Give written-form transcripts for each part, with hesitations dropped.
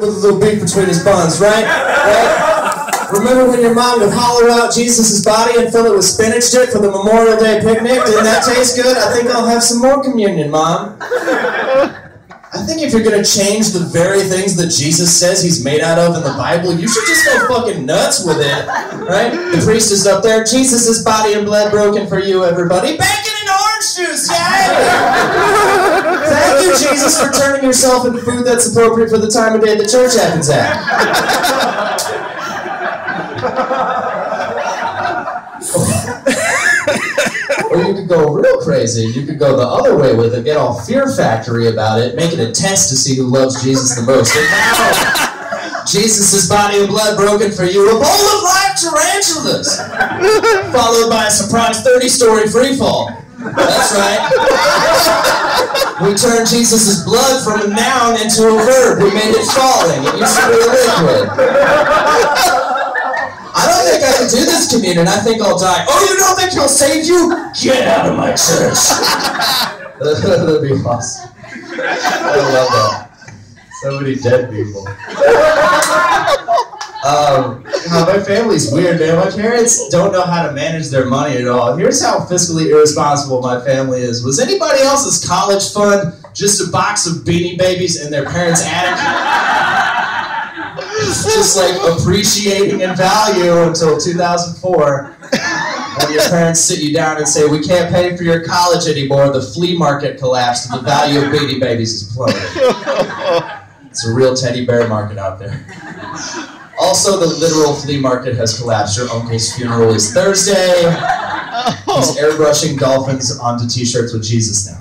with a little beef between his buns, right? Remember when your mom would hollow out Jesus' body and fill it with spinach dip for the Memorial Day picnic? Didn't that taste good? I think I'll have some more communion, Mom. I think if you're going to change the very things that Jesus says he's made out of in the Bible, you should just go fucking nuts with it, right? The priest is up there, Jesus' body and blood broken for you, everybody. Bacon and orange juice, yay! Thank you, Jesus, for turning yourself into food that's appropriate for the time of day the church happens at. Or you could go real crazy. You could go the other way with it, get all fear factory about it, make it a test to see who loves Jesus the most. And now, Jesus' body and blood broken for you, a bowl of live tarantulas, followed by a surprise 30-story freefall. That's right. We turned Jesus' blood from a noun into a verb. We made it falling. It used to be a liquid. I don't think I can do this communion. I think I'll die. Oh, you don't think he'll save you? Get out of my church. That'd be awesome. I love that. So many dead people. My family's weird, man. My parents don't know how to manage their money at all. Here's how fiscally irresponsible my family is. Was anybody else's college fund just a box of Beanie Babies in their parents' attic? Just like appreciating in value until 2004, when your parents sit you down and say, we can't pay for your college anymore, the flea market collapsed and the value of Beanie Babies is plummeted. It's a real teddy bear market out there. Also, the literal flea market has collapsed. Your uncle's funeral is Thursday. He's airbrushing dolphins onto t-shirts with Jesus now.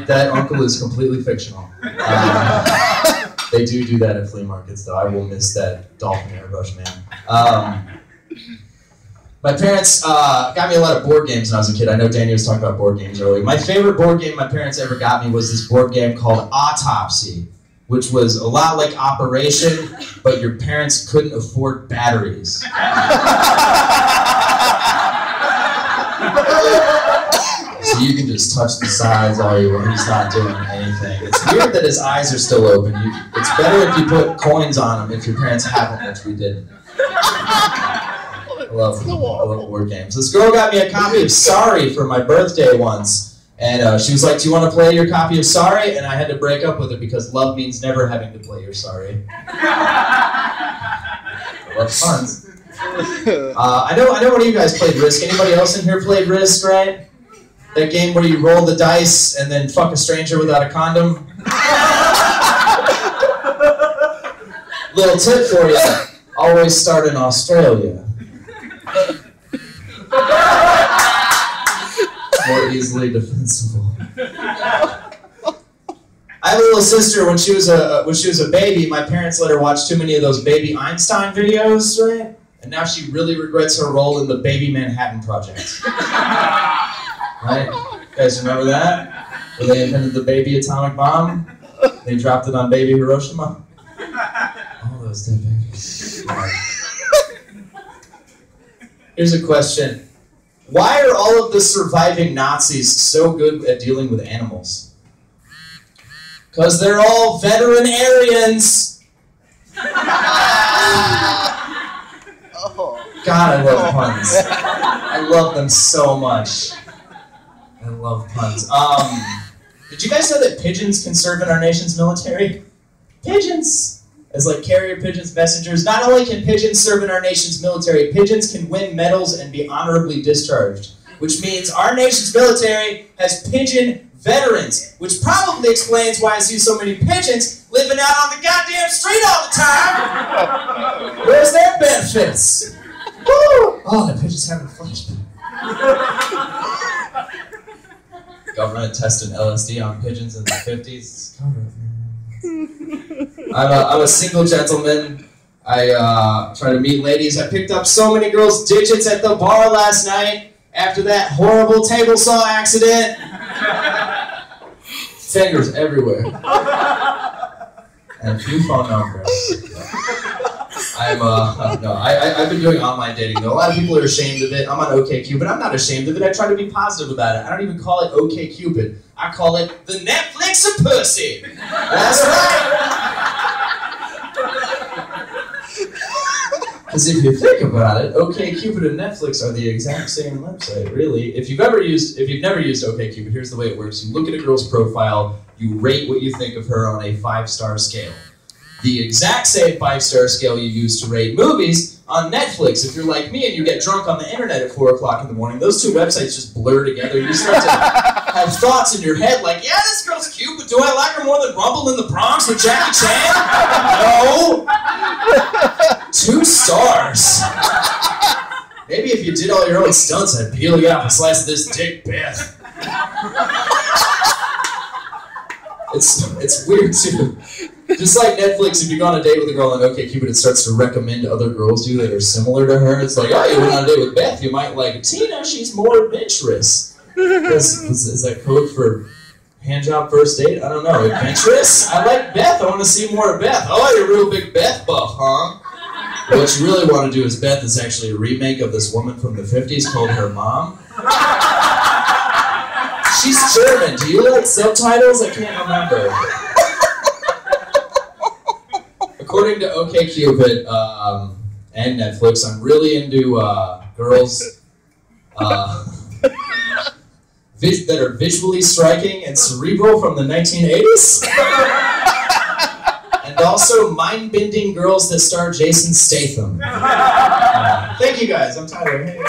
That uncle is completely fictional. They do that at flea markets, though. I will miss that dolphin airbrush, man. My parents got me a lot of board games when I was a kid. I know Danny was talking about board games earlier. My favorite board game my parents ever got me was this board game called Autopsy, which was a lot like Operation, but your parents couldn't afford batteries. So you can just touch the sides all you want. He's not doing anything. It's weird that his eyes are still open. It's better if you put coins on them if your parents haven't, which we didn't. I love board games. This girl got me a copy of Sorry for my birthday once. And she was like, do you want to play your copy of Sorry? And I had to break up with her because love means never having to play your Sorry. I love puns. I know one of you guys played Risk. Anybody else in here played Risk, right? That game where you roll the dice and then fuck a stranger without a condom? Little tip for you. Always start in Australia. More easily defensible. I have a little sister. When she was a baby, my parents let her watch too many of those baby Einstein videos, right? And now she really regrets her role in the Baby Manhattan Project. Right? You guys remember that? Where they invented the baby atomic bomb? They dropped it on baby Hiroshima? All those dead babies. Here's a question. Why are all of the surviving Nazis so good at dealing with animals? Because they're all veterinarians. God, I love puns. I love them so much. I love puns. Did you guys know that pigeons can serve in our nation's military? Pigeons! As like carrier pigeons, messengers. Not only can pigeons serve in our nation's military, pigeons can win medals and be honorably discharged. Which means our nation's military has pigeon veterans. Which probably explains why I see so many pigeons living out on the goddamn street all the time. Where's their benefits? Woo! Oh, the pigeon's having a flashback. Government tested LSD on pigeons in the 50s. I'm a single gentleman. I try to meet ladies. I picked up so many girls' digits at the bar last night after that horrible table saw accident. Fingers everywhere. And a few phone numbers. I've been doing online dating though. A lot of people are ashamed of it. I'm on OkCupid. I'm not ashamed of it. I try to be positive about it. I don't even call it OkCupid. I call it the Netflix of pussy. That's right. Because if you think about it, OkCupid and Netflix are the exact same website, really. If you've never used OkCupid, here's the way it works. You look at a girl's profile, you rate what you think of her on a 5-star scale. The exact same 5-star scale you use to rate movies on Netflix. If you're like me and you get drunk on the internet at 4 o'clock in the morning, those two websites just blur together. You start to have thoughts in your head like, yeah, this girl's cute, but do I like her more than Rumble in the Bronx with Jackie Chan? No. 2 stars. Maybe if you did all your own stunts, I'd peel you off a slice of this dick, Beth. It's weird too. Just like Netflix, if you go on a date with a girl on OkCupid, it starts to recommend other girls to you that are similar to her. It's like, oh, you went on a date with Beth, you might like Tina, she's more adventurous. Is that code for handjob first date? I don't know. Adventurous? I like Beth, I want to see more of Beth. Oh, you're a real big Beth buff, huh? What you really want to do is Beth is actually a remake of this woman from the 50s called Her Mom. She's German. Do you like subtitles? I can't remember. According to OkCupid and Netflix, I'm really into girls that are visually striking and cerebral from the 1980s. And also mind-bending girls that star Jason Statham. Thank you guys. I'm Tyler. Hey.